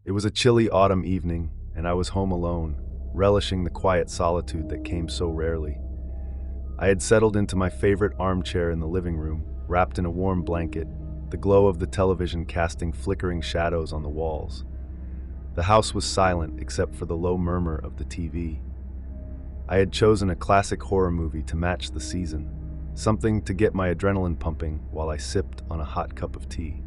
It was a chilly autumn evening, and I was home alone, relishing the quiet solitude that came so rarely. I had settled into my favorite armchair in the living room, wrapped in a warm blanket, the glow of the television casting flickering shadows on the walls. The house was silent except for the low murmur of the TV. I had chosen a classic horror movie to match the season, something to get my adrenaline pumping while I sipped on a hot cup of tea.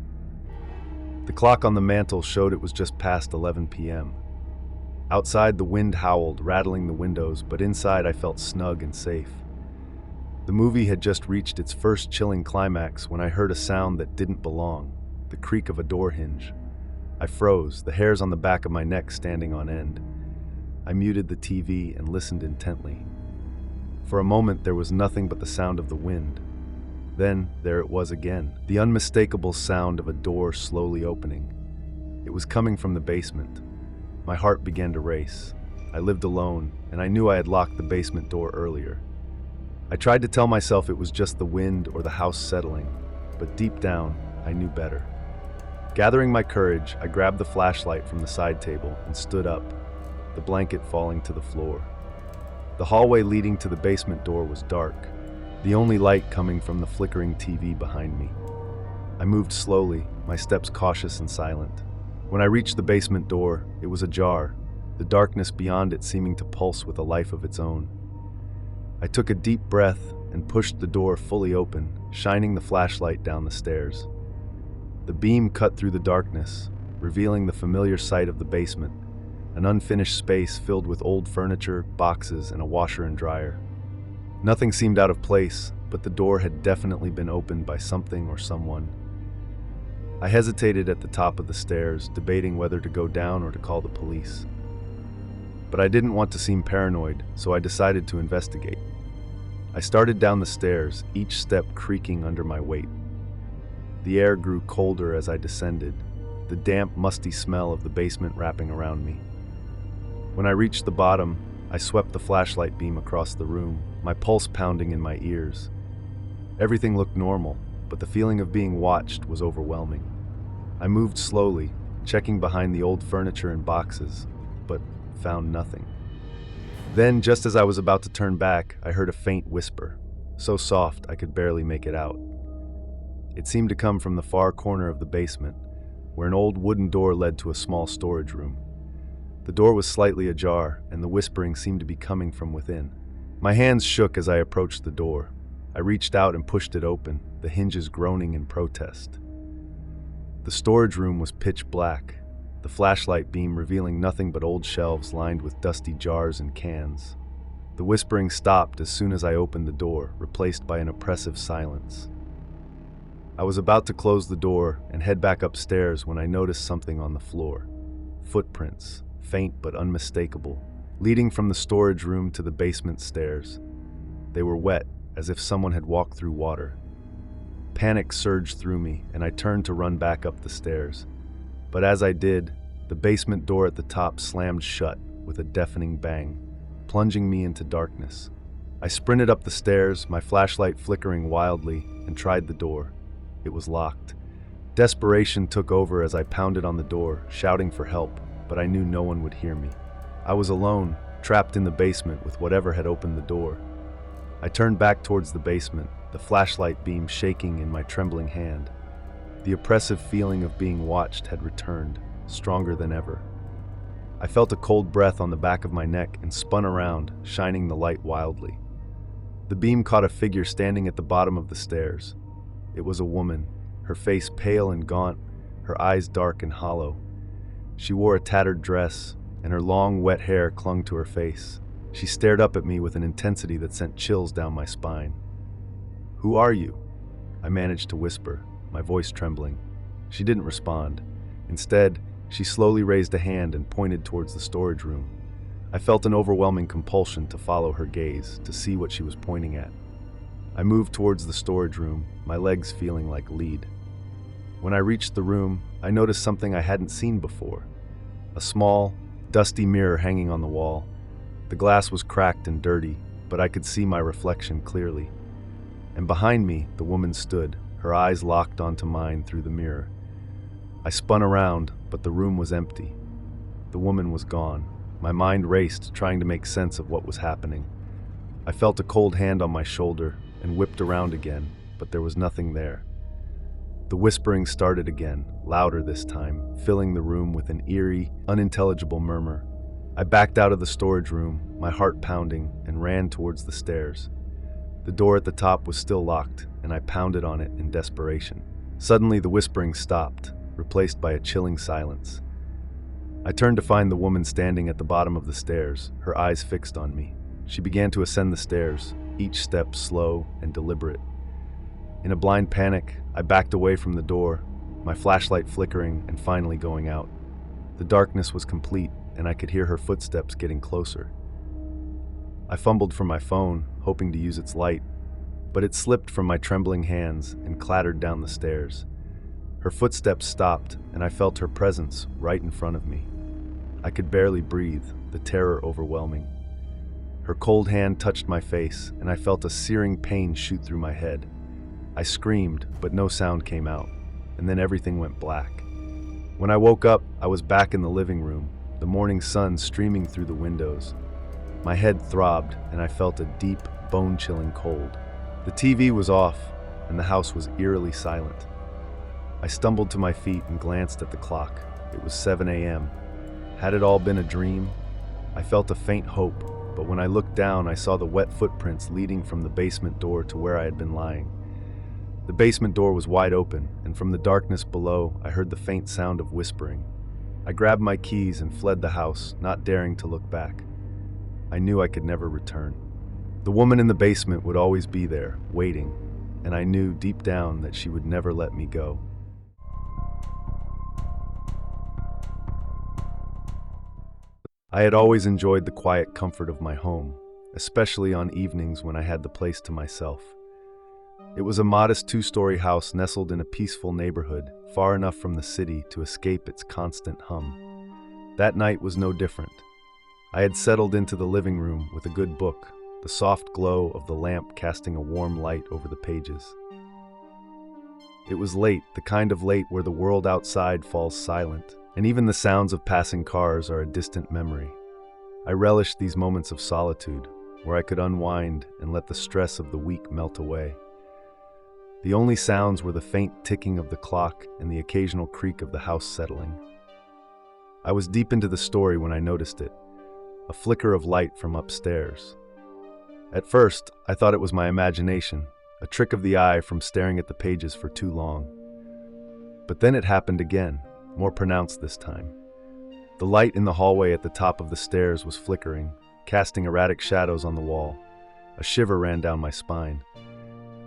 The clock on the mantel showed it was just past 11 p.m. Outside, the wind howled, rattling the windows, but inside I felt snug and safe. The movie had just reached its first chilling climax when I heard a sound that didn't belong, the creak of a door hinge. I froze, the hairs on the back of my neck standing on end. I muted the TV and listened intently. For a moment, there was nothing but the sound of the wind. Then, there it was again, the unmistakable sound of a door slowly opening. It was coming from the basement. My heart began to race. I lived alone, and I knew I had locked the basement door earlier. I tried to tell myself it was just the wind or the house settling, but deep down, I knew better. Gathering my courage, I grabbed the flashlight from the side table and stood up, the blanket falling to the floor. The hallway leading to the basement door was dark, the only light coming from the flickering TV behind me. I moved slowly, my steps cautious and silent. When I reached the basement door, it was ajar, the darkness beyond it seeming to pulse with a life of its own. I took a deep breath and pushed the door fully open, shining the flashlight down the stairs. The beam cut through the darkness, revealing the familiar sight of the basement, an unfinished space filled with old furniture, boxes, and a washer and dryer. Nothing seemed out of place, but the door had definitely been opened by something or someone. I hesitated at the top of the stairs, debating whether to go down or to call the police. But I didn't want to seem paranoid, so I decided to investigate. I started down the stairs, each step creaking under my weight. The air grew colder as I descended, the damp, musty smell of the basement wrapping around me. When I reached the bottom, I swept the flashlight beam across the room, my pulse pounding in my ears. Everything looked normal, but the feeling of being watched was overwhelming. I moved slowly, checking behind the old furniture and boxes, but found nothing. Then, just as I was about to turn back, I heard a faint whisper, so soft I could barely make it out. It seemed to come from the far corner of the basement, where an old wooden door led to a small storage room. The door was slightly ajar, and the whispering seemed to be coming from within. My hands shook as I approached the door. I reached out and pushed it open, the hinges groaning in protest. The storage room was pitch black, the flashlight beam revealing nothing but old shelves lined with dusty jars and cans. The whispering stopped as soon as I opened the door, replaced by an oppressive silence. I was about to close the door and head back upstairs when I noticed something on the floor. Footprints, faint but unmistakable, leading from the storage room to the basement stairs. They were wet, as if someone had walked through water. Panic surged through me, and I turned to run back up the stairs. But as I did, the basement door at the top slammed shut with a deafening bang, plunging me into darkness. I sprinted up the stairs, my flashlight flickering wildly, and tried the door. It was locked. Desperation took over as I pounded on the door, shouting for help, but I knew no one would hear me. I was alone, trapped in the basement with whatever had opened the door. I turned back towards the basement, the flashlight beam shaking in my trembling hand. The oppressive feeling of being watched had returned, stronger than ever. I felt a cold breath on the back of my neck and spun around, shining the light wildly. The beam caught a figure standing at the bottom of the stairs. It was a woman, her face pale and gaunt, her eyes dark and hollow. She wore a tattered dress, and her long, wet hair clung to her face. She stared up at me with an intensity that sent chills down my spine. "Who are you?" I managed to whisper, my voice trembling. She didn't respond. Instead, she slowly raised a hand and pointed towards the storage room. I felt an overwhelming compulsion to follow her gaze, to see what she was pointing at. I moved towards the storage room, my legs feeling like lead. When I reached the room, I noticed something I hadn't seen before. A small, dusty mirror hanging on the wall. The glass was cracked and dirty, but I could see my reflection clearly. And behind me, the woman stood, her eyes locked onto mine through the mirror. I spun around, but the room was empty. The woman was gone. My mind raced, trying to make sense of what was happening. I felt a cold hand on my shoulder and whipped around again, but there was nothing there. The whispering started again, louder this time, filling the room with an eerie, unintelligible murmur. I backed out of the storage room, my heart pounding, and ran towards the stairs. The door at the top was still locked, and I pounded on it in desperation. Suddenly, the whispering stopped, replaced by a chilling silence. I turned to find the woman standing at the bottom of the stairs, her eyes fixed on me. She began to ascend the stairs, each step slow and deliberate. In a blind panic, I backed away from the door, my flashlight flickering and finally going out. The darkness was complete, and I could hear her footsteps getting closer. I fumbled for my phone, hoping to use its light, but it slipped from my trembling hands and clattered down the stairs. Her footsteps stopped, and I felt her presence right in front of me. I could barely breathe, the terror overwhelming. Her cold hand touched my face, and I felt a searing pain shoot through my head. I screamed, but no sound came out, and then everything went black. When I woke up, I was back in the living room, the morning sun streaming through the windows. My head throbbed, and I felt a deep, bone-chilling cold. The TV was off, and the house was eerily silent. I stumbled to my feet and glanced at the clock. It was 7 a.m. Had it all been a dream? I felt a faint hope, but when I looked down, I saw the wet footprints leading from the basement door to where I had been lying. The basement door was wide open, and from the darkness below, I heard the faint sound of whispering. I grabbed my keys and fled the house, not daring to look back. I knew I could never return. The woman in the basement would always be there, waiting, and I knew deep down that she would never let me go. I had always enjoyed the quiet comfort of my home, especially on evenings when I had the place to myself. It was a modest 2-story house nestled in a peaceful neighborhood, far enough from the city to escape its constant hum. That night was no different. I had settled into the living room with a good book, the soft glow of the lamp casting a warm light over the pages. It was late, the kind of late where the world outside falls silent, and even the sounds of passing cars are a distant memory. I relished these moments of solitude, where I could unwind and let the stress of the week melt away. The only sounds were the faint ticking of the clock and the occasional creak of the house settling. I was deep into the story when I noticed it, a flicker of light from upstairs. At first, I thought it was my imagination, a trick of the eye from staring at the pages for too long. But then it happened again, more pronounced this time. The light in the hallway at the top of the stairs was flickering, casting erratic shadows on the wall. A shiver ran down my spine.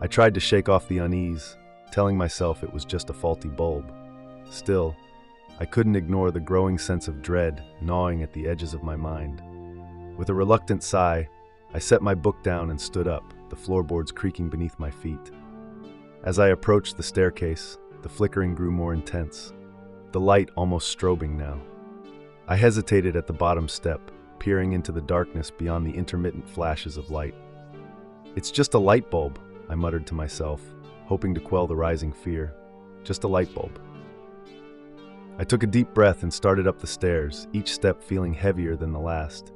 I tried to shake off the unease, telling myself it was just a faulty bulb. Still, I couldn't ignore the growing sense of dread gnawing at the edges of my mind. With a reluctant sigh, I set my book down and stood up, the floorboards creaking beneath my feet. As I approached the staircase, the flickering grew more intense, the light almost strobing now. I hesitated at the bottom step, peering into the darkness beyond the intermittent flashes of light. "It's just a light bulb," I muttered to myself, hoping to quell the rising fear. Just a light bulb. I took a deep breath and started up the stairs, each step feeling heavier than the last.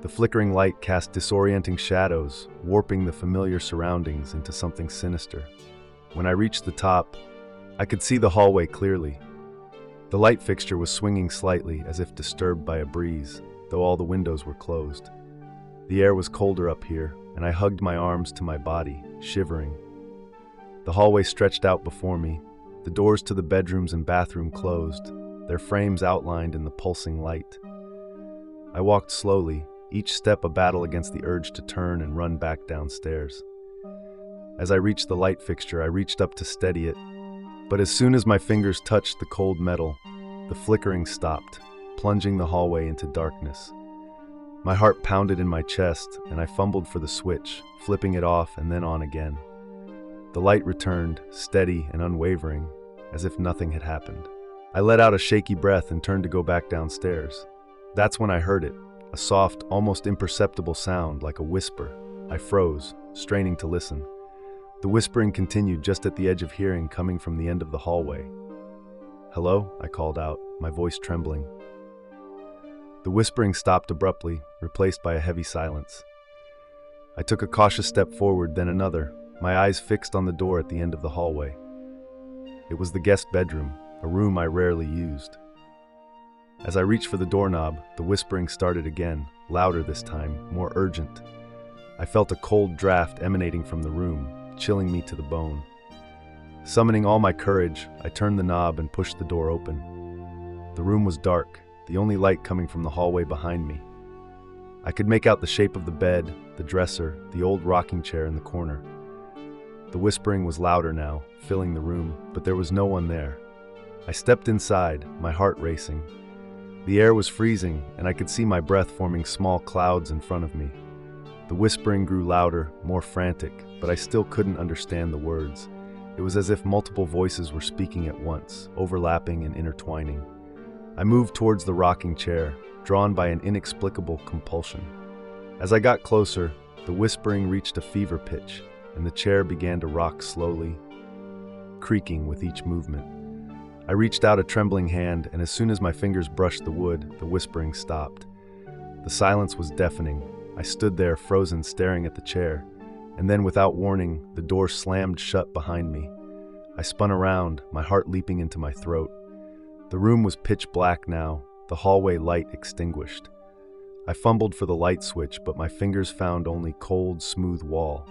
The flickering light cast disorienting shadows, warping the familiar surroundings into something sinister. When I reached the top, I could see the hallway clearly. The light fixture was swinging slightly, as if disturbed by a breeze, though all the windows were closed. The air was colder up here, and I hugged my arms to my body, shivering. The hallway stretched out before me, the doors to the bedrooms and bathroom closed, their frames outlined in the pulsing light. I walked slowly, each step a battle against the urge to turn and run back downstairs. As I reached the light fixture, I reached up to steady it, but as soon as my fingers touched the cold metal, the flickering stopped, plunging the hallway into darkness. My heart pounded in my chest, and I fumbled for the switch, flipping it off and then on again. The light returned, steady and unwavering, as if nothing had happened. I let out a shaky breath and turned to go back downstairs. That's when I heard it, a soft, almost imperceptible sound like a whisper. I froze, straining to listen. The whispering continued just at the edge of hearing, coming from the end of the hallway. "Hello?" I called out, my voice trembling. The whispering stopped abruptly, replaced by a heavy silence. I took a cautious step forward, then another, my eyes fixed on the door at the end of the hallway. It was the guest bedroom, a room I rarely used. As I reached for the doorknob, the whispering started again, louder this time, more urgent. I felt a cold draft emanating from the room, chilling me to the bone. Summoning all my courage, I turned the knob and pushed the door open. The room was dark, the only light coming from the hallway behind me. I could make out the shape of the bed, the dresser, the old rocking chair in the corner. The whispering was louder now, filling the room, but there was no one there. I stepped inside, my heart racing. The air was freezing, and I could see my breath forming small clouds in front of me. The whispering grew louder, more frantic, but I still couldn't understand the words. It was as if multiple voices were speaking at once, overlapping and intertwining. I moved towards the rocking chair, drawn by an inexplicable compulsion. As I got closer, the whispering reached a fever pitch, and the chair began to rock slowly, creaking with each movement. I reached out a trembling hand, and as soon as my fingers brushed the wood, the whispering stopped. The silence was deafening. I stood there, frozen, staring at the chair, and then, without warning, the door slammed shut behind me. I spun around, my heart leaping into my throat. The room was pitch black now, the hallway light extinguished. I fumbled for the light switch, but my fingers found only cold, smooth wall.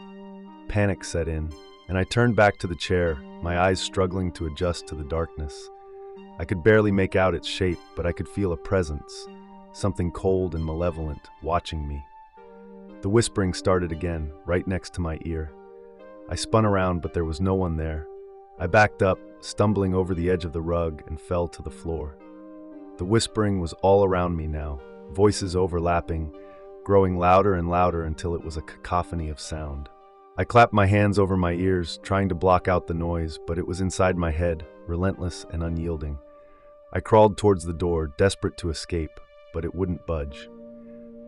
Panic set in, and I turned back to the chair, my eyes struggling to adjust to the darkness. I could barely make out its shape, but I could feel a presence, something cold and malevolent, watching me. The whispering started again, right next to my ear. I spun around, but there was no one there. I backed up, stumbling over the edge of the rug, and fell to the floor. The whispering was all around me now, voices overlapping, growing louder and louder until it was a cacophony of sound. I clapped my hands over my ears, trying to block out the noise, but it was inside my head, relentless and unyielding. I crawled towards the door, desperate to escape, but it wouldn't budge.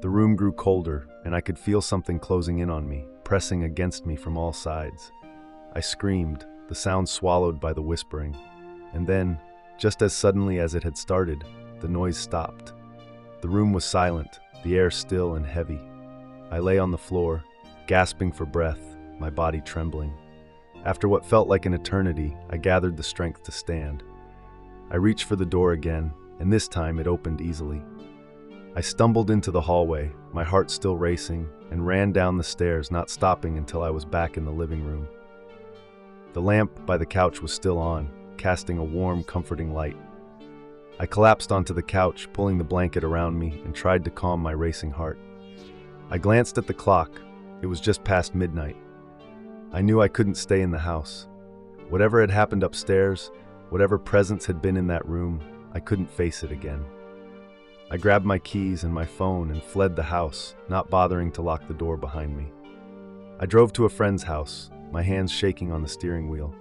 The room grew colder, and I could feel something closing in on me, pressing against me from all sides. I screamed, the sound swallowed by the whispering, and then, just as suddenly as it had started, the noise stopped. The room was silent, the air still and heavy. I lay on the floor, gasping for breath, my body trembling. After what felt like an eternity, I gathered the strength to stand. I reached for the door again, and this time it opened easily. I stumbled into the hallway, my heart still racing, and ran down the stairs, not stopping until I was back in the living room. The lamp by the couch was still on, casting a warm, comforting light. I collapsed onto the couch, pulling the blanket around me, and tried to calm my racing heart. I glanced at the clock. It was just past midnight. I knew I couldn't stay in the house. Whatever had happened upstairs, whatever presence had been in that room, I couldn't face it again. I grabbed my keys and my phone and fled the house, not bothering to lock the door behind me. I drove to a friend's house, my hands shaking on the steering wheel.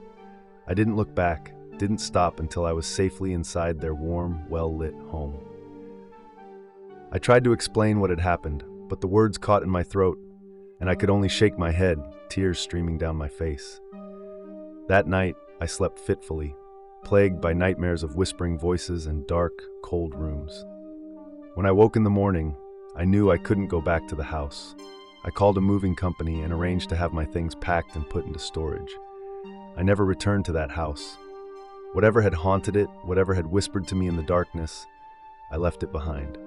I didn't look back, didn't stop until I was safely inside their warm, well-lit home. I tried to explain what had happened, but the words caught in my throat, and I could only shake my head, tears streaming down my face. That night, I slept fitfully, plagued by nightmares of whispering voices and dark, cold rooms. When I woke in the morning, I knew I couldn't go back to the house. I called a moving company and arranged to have my things packed and put into storage. I never returned to that house. Whatever had haunted it, whatever had whispered to me in the darkness, I left it behind.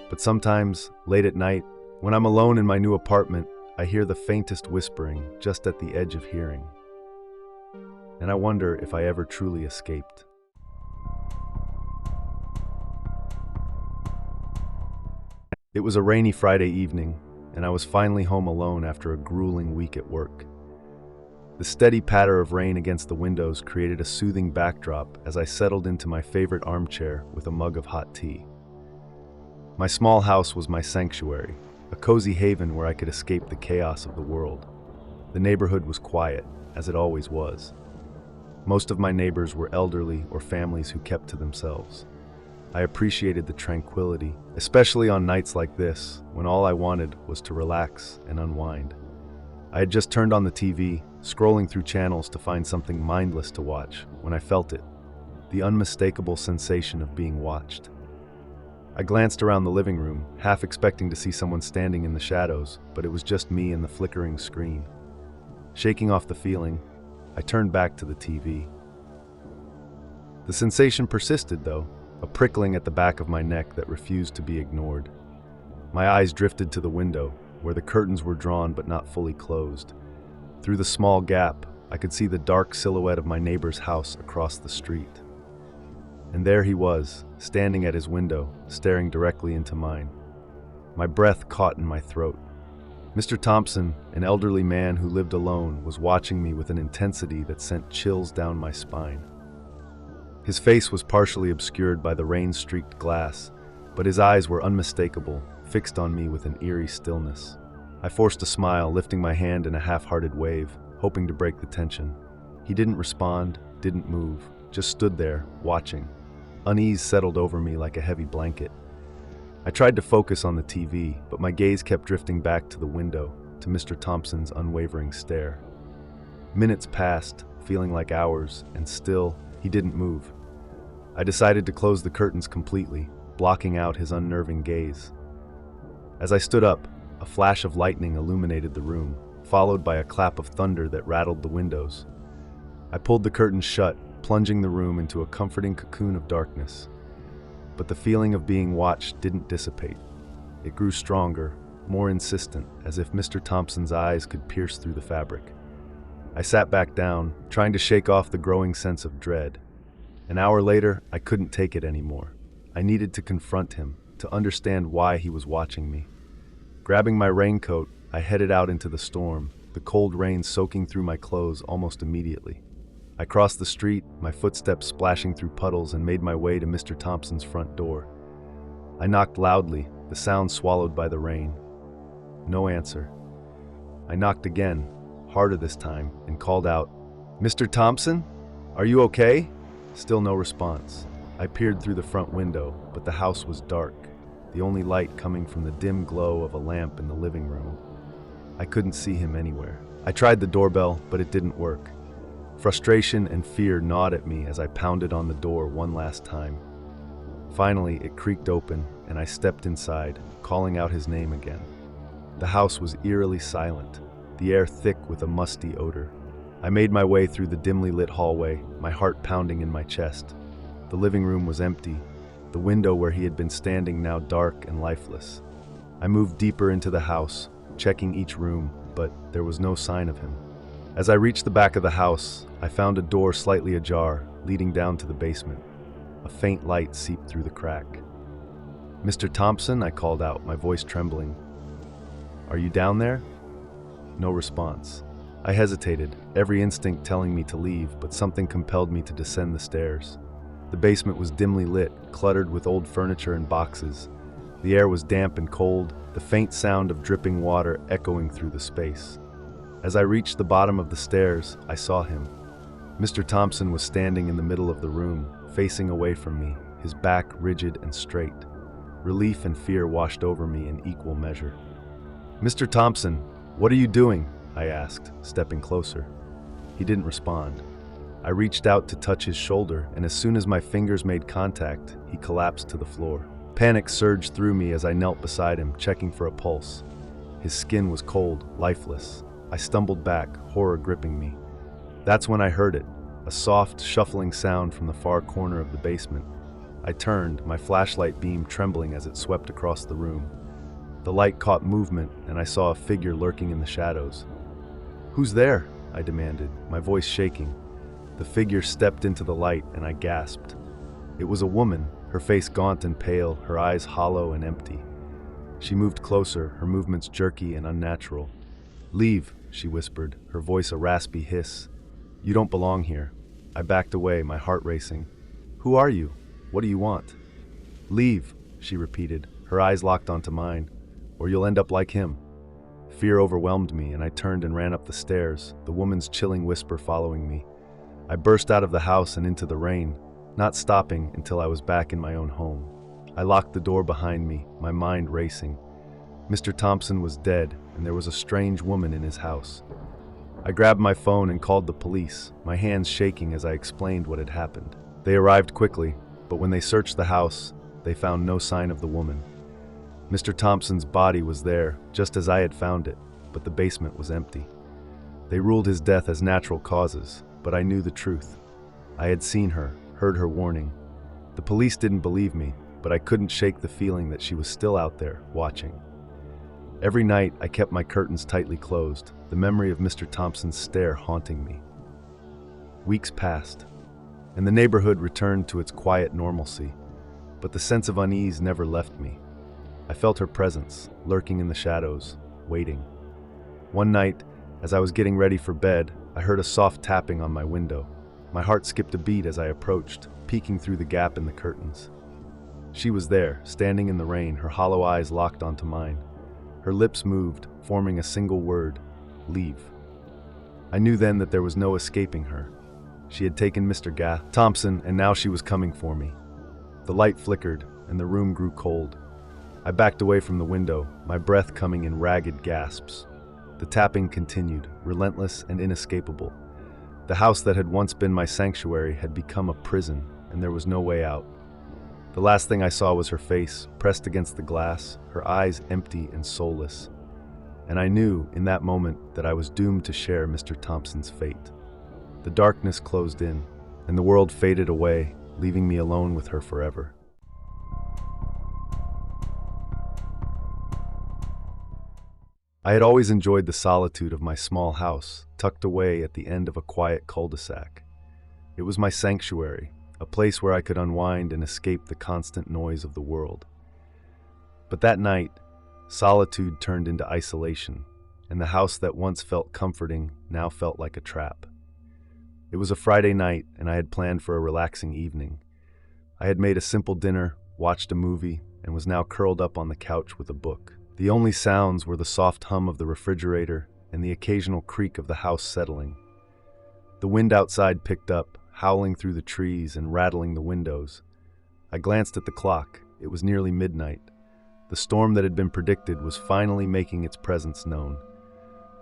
But sometimes, late at night, when I'm alone in my new apartment, I hear the faintest whispering just at the edge of hearing. And I wonder if I ever truly escaped. It was a rainy Friday evening, and I was finally home alone after a grueling week at work. The steady patter of rain against the windows created a soothing backdrop as I settled into my favorite armchair with a mug of hot tea. My small house was my sanctuary, a cozy haven where I could escape the chaos of the world. The neighborhood was quiet, as it always was. Most of my neighbors were elderly or families who kept to themselves. I appreciated the tranquility, especially on nights like this, when all I wanted was to relax and unwind. I had just turned on the TV, scrolling through channels to find something mindless to watch, when I felt it, the unmistakable sensation of being watched. I glanced around the living room, half expecting to see someone standing in the shadows, but it was just me and the flickering screen. Shaking off the feeling, I turned back to the TV. The sensation persisted, though, a prickling at the back of my neck that refused to be ignored. My eyes drifted to the window, where the curtains were drawn but not fully closed. Through the small gap, I could see the dark silhouette of my neighbor's house across the street. And there he was, standing at his window, staring directly into mine. My breath caught in my throat. Mr. Thompson, an elderly man who lived alone, was watching me with an intensity that sent chills down my spine. His face was partially obscured by the rain-streaked glass, but his eyes were unmistakable, fixed on me with an eerie stillness. I forced a smile, lifting my hand in a half-hearted wave, hoping to break the tension. He didn't respond, didn't move, just stood there, watching. Unease settled over me like a heavy blanket. I tried to focus on the TV, but my gaze kept drifting back to the window, to Mr. Thompson's unwavering stare. Minutes passed, feeling like hours, and still, he didn't move. I decided to close the curtains completely, blocking out his unnerving gaze. As I stood up, a flash of lightning illuminated the room, followed by a clap of thunder that rattled the windows. I pulled the curtains shut, plunging the room into a comforting cocoon of darkness. But the feeling of being watched didn't dissipate. It grew stronger, more insistent, as if Mr. Thompson's eyes could pierce through the fabric. I sat back down, trying to shake off the growing sense of dread. An hour later, I couldn't take it anymore. I needed to confront him, to understand why he was watching me. Grabbing my raincoat, I headed out into the storm, the cold rain soaking through my clothes almost immediately. I crossed the street, my footsteps splashing through puddles, and made my way to Mr. Thompson's front door. I knocked loudly, the sound swallowed by the rain. No answer. I knocked again, harder this time, and called out, "Mr. Thompson? Are you okay?" Still no response. I peered through the front window, but the house was dark, the only light coming from the dim glow of a lamp in the living room. I couldn't see him anywhere. I tried the doorbell, but it didn't work. Frustration and fear gnawed at me as I pounded on the door one last time. Finally, it creaked open, and I stepped inside, calling out his name again. The house was eerily silent, the air thick with a musty odor. I made my way through the dimly lit hallway, my heart pounding in my chest. The living room was empty, the window where he had been standing now dark and lifeless. I moved deeper into the house, checking each room, but there was no sign of him. As I reached the back of the house, I found a door slightly ajar, leading down to the basement. A faint light seeped through the crack. "Mr. Thompson," I called out, my voice trembling. "Are you down there?" No response. I hesitated, every instinct telling me to leave, but something compelled me to descend the stairs. The basement was dimly lit, cluttered with old furniture and boxes. The air was damp and cold, the faint sound of dripping water echoing through the space. As I reached the bottom of the stairs, I saw him. Mr. Thompson was standing in the middle of the room, facing away from me, his back rigid and straight. Relief and fear washed over me in equal measure. "Mr. Thompson, what are you doing?" I asked, stepping closer. He didn't respond. I reached out to touch his shoulder, and as soon as my fingers made contact, he collapsed to the floor. Panic surged through me as I knelt beside him, checking for a pulse. His skin was cold, lifeless. I stumbled back, horror gripping me. That's when I heard it, a soft, shuffling sound from the far corner of the basement. I turned, my flashlight beam trembling as it swept across the room. The light caught movement, and I saw a figure lurking in the shadows. "Who's there?" I demanded, my voice shaking. The figure stepped into the light, and I gasped. It was a woman, her face gaunt and pale, her eyes hollow and empty. She moved closer, her movements jerky and unnatural. "Leave," she whispered, her voice a raspy hiss. "You don't belong here." I backed away, my heart racing. "Who are you? What do you want?" "Leave," she repeated, her eyes locked onto mine, "or you'll end up like him." Fear overwhelmed me, and I turned and ran up the stairs, the woman's chilling whisper following me. I burst out of the house and into the rain, not stopping until I was back in my own home. I locked the door behind me, my mind racing. Mr. Thompson was dead, and there was a strange woman in his house. I grabbed my phone and called the police, my hands shaking as I explained what had happened. They arrived quickly, but when they searched the house, they found no sign of the woman. Mr. Thompson's body was there, just as I had found it, but the basement was empty. They ruled his death as natural causes, but I knew the truth. I had seen her, heard her warning. The police didn't believe me, but I couldn't shake the feeling that she was still out there, watching. Every night, I kept my curtains tightly closed, the memory of Mr. Thompson's stare haunting me. Weeks passed, and the neighborhood returned to its quiet normalcy, but the sense of unease never left me. I felt her presence, lurking in the shadows, waiting. One night, as I was getting ready for bed, I heard a soft tapping on my window. My heart skipped a beat as I approached, peeking through the gap in the curtains. She was there, standing in the rain, her hollow eyes locked onto mine. Her lips moved, forming a single word: leave. I knew then that there was no escaping her. She had taken Mr. Thompson, and now she was coming for me. The light flickered, and the room grew cold. I backed away from the window, my breath coming in ragged gasps. The tapping continued, relentless and inescapable. The house that had once been my sanctuary had become a prison, and there was no way out. The last thing I saw was her face, pressed against the glass, her eyes empty and soulless. And I knew, in that moment, that I was doomed to share Mr. Thompson's fate. The darkness closed in, and the world faded away, leaving me alone with her forever. I had always enjoyed the solitude of my small house, tucked away at the end of a quiet cul-de-sac. It was my sanctuary, a place where I could unwind and escape the constant noise of the world. But that night, solitude turned into isolation, and the house that once felt comforting now felt like a trap. It was a Friday night, and I had planned for a relaxing evening. I had made a simple dinner, watched a movie, and was now curled up on the couch with a book. The only sounds were the soft hum of the refrigerator and the occasional creak of the house settling. The wind outside picked up, howling through the trees and rattling the windows. I glanced at the clock. It was nearly midnight. The storm that had been predicted was finally making its presence known.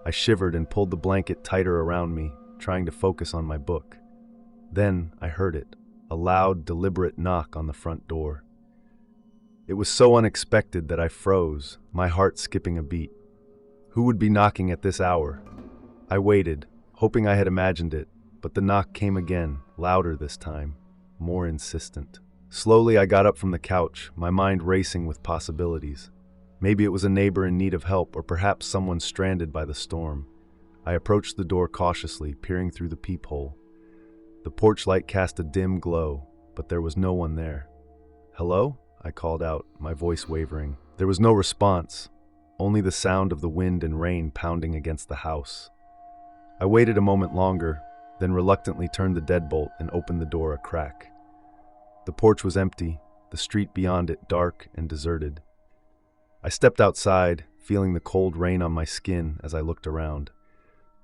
I shivered and pulled the blanket tighter around me, trying to focus on my book. Then I heard it, a loud, deliberate knock on the front door. It was so unexpected that I froze, my heart skipping a beat. Who would be knocking at this hour? I waited, hoping I had imagined it, but the knock came again, louder this time, more insistent. Slowly I got up from the couch, my mind racing with possibilities. Maybe it was a neighbor in need of help, or perhaps someone stranded by the storm. I approached the door cautiously, peering through the peephole. The porch light cast a dim glow, but there was no one there. "Hello?" I called out, my voice wavering. There was no response, only the sound of the wind and rain pounding against the house. I waited a moment longer, then reluctantly turned the deadbolt and opened the door a crack. The porch was empty, the street beyond it dark and deserted. I stepped outside, feeling the cold rain on my skin as I looked around.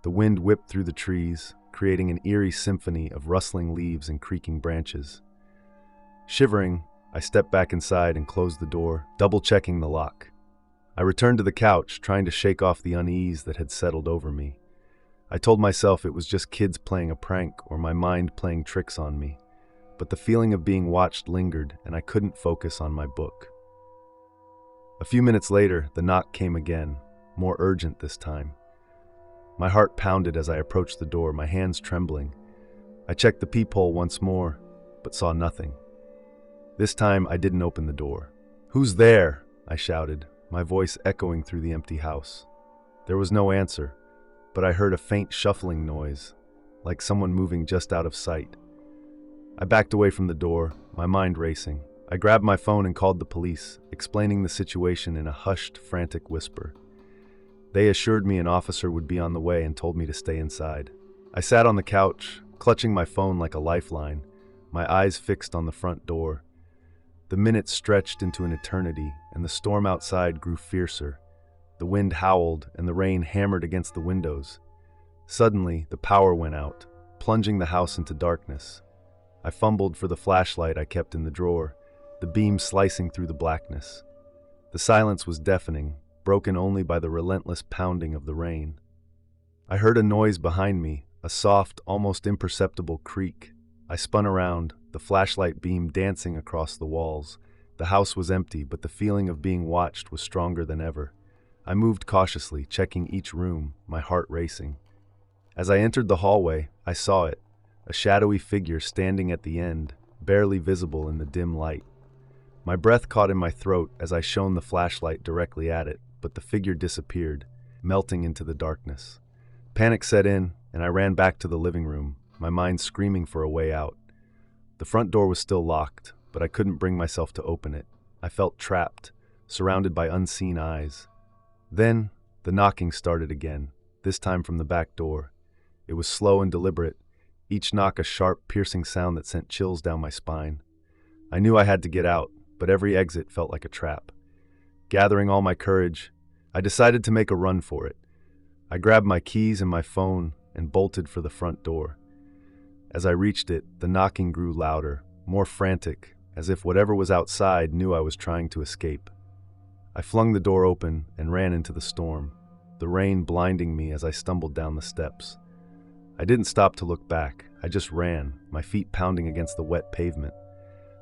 The wind whipped through the trees, creating an eerie symphony of rustling leaves and creaking branches. Shivering, I stepped back inside and closed the door, double-checking the lock. I returned to the couch, trying to shake off the unease that had settled over me. I told myself it was just kids playing a prank or my mind playing tricks on me, but the feeling of being watched lingered, and I couldn't focus on my book. A few minutes later, the knock came again, more urgent this time. My heart pounded as I approached the door, my hands trembling. I checked the peephole once more, but saw nothing. This time, I didn't open the door. "Who's there?" I shouted, my voice echoing through the empty house. There was no answer, but I heard a faint shuffling noise, like someone moving just out of sight. I backed away from the door, my mind racing. I grabbed my phone and called the police, explaining the situation in a hushed, frantic whisper. They assured me an officer would be on the way and told me to stay inside. I sat on the couch, clutching my phone like a lifeline, my eyes fixed on the front door. The minutes stretched into an eternity, and the storm outside grew fiercer. The wind howled, and the rain hammered against the windows. Suddenly, the power went out, plunging the house into darkness. I fumbled for the flashlight I kept in the drawer, the beam slicing through the blackness. The silence was deafening, broken only by the relentless pounding of the rain. I heard a noise behind me, a soft, almost imperceptible creak. I spun around, the flashlight beam dancing across the walls, The house was empty, but the feeling of being watched was stronger than ever. I moved cautiously, checking each room, my heart racing. As I entered the hallway, I saw it, a shadowy figure standing at the end, barely visible in the dim light. My breath caught in my throat as I shone the flashlight directly at it, but the figure disappeared, melting into the darkness. Panic set in, and I ran back to the living room, my mind screaming for a way out. The front door was still locked, but I couldn't bring myself to open it. I felt trapped, surrounded by unseen eyes. Then, the knocking started again, this time from the back door. It was slow and deliberate, each knock a sharp, piercing sound that sent chills down my spine. I knew I had to get out, but every exit felt like a trap. Gathering all my courage, I decided to make a run for it. I grabbed my keys and my phone and bolted for the front door. As I reached it, the knocking grew louder, more frantic, as if whatever was outside knew I was trying to escape. I flung the door open and ran into the storm, the rain blinding me as I stumbled down the steps. I didn't stop to look back. I just ran, my feet pounding against the wet pavement.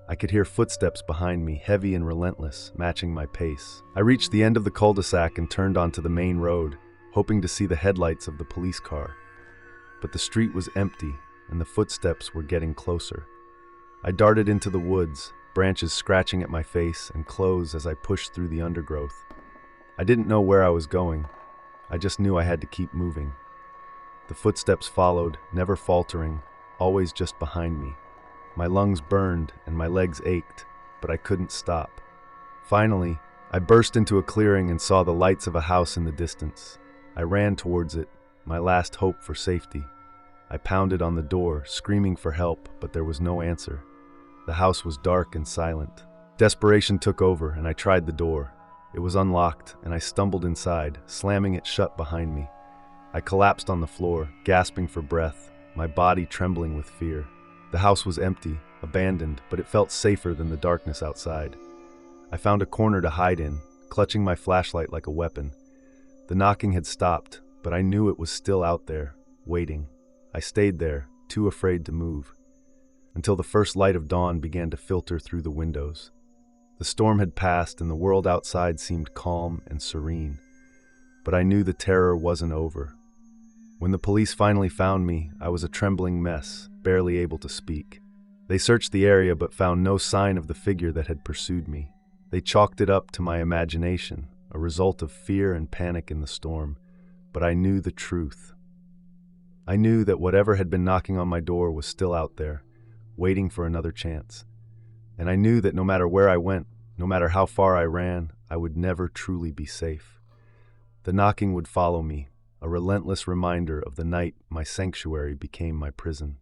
I could hear footsteps behind me, heavy and relentless, matching my pace. I reached the end of the cul-de-sac and turned onto the main road, hoping to see the headlights of the police car. But the street was empty, and the footsteps were getting closer. I darted into the woods, branches scratching at my face and clothes as I pushed through the undergrowth. I didn't know where I was going. I just knew I had to keep moving. The footsteps followed, never faltering, always just behind me. My lungs burned and my legs ached, but I couldn't stop. Finally, I burst into a clearing and saw the lights of a house in the distance. I ran towards it, my last hope for safety. I pounded on the door, screaming for help, but there was no answer. The house was dark and silent. Desperation took over, and I tried the door. It was unlocked, and I stumbled inside, slamming it shut behind me. I collapsed on the floor, gasping for breath, my body trembling with fear. The house was empty, abandoned, but it felt safer than the darkness outside. I found a corner to hide in, clutching my flashlight like a weapon. The knocking had stopped, but I knew it was still out there, waiting. I stayed there, too afraid to move, until the first light of dawn began to filter through the windows. The storm had passed and the world outside seemed calm and serene, but I knew the terror wasn't over. When the police finally found me, I was a trembling mess, barely able to speak. They searched the area but found no sign of the figure that had pursued me. They chalked it up to my imagination, a result of fear and panic in the storm, but I knew the truth. I knew that whatever had been knocking on my door was still out there, waiting for another chance. And I knew that no matter where I went, no matter how far I ran, I would never truly be safe. The knocking would follow me, a relentless reminder of the night my sanctuary became my prison.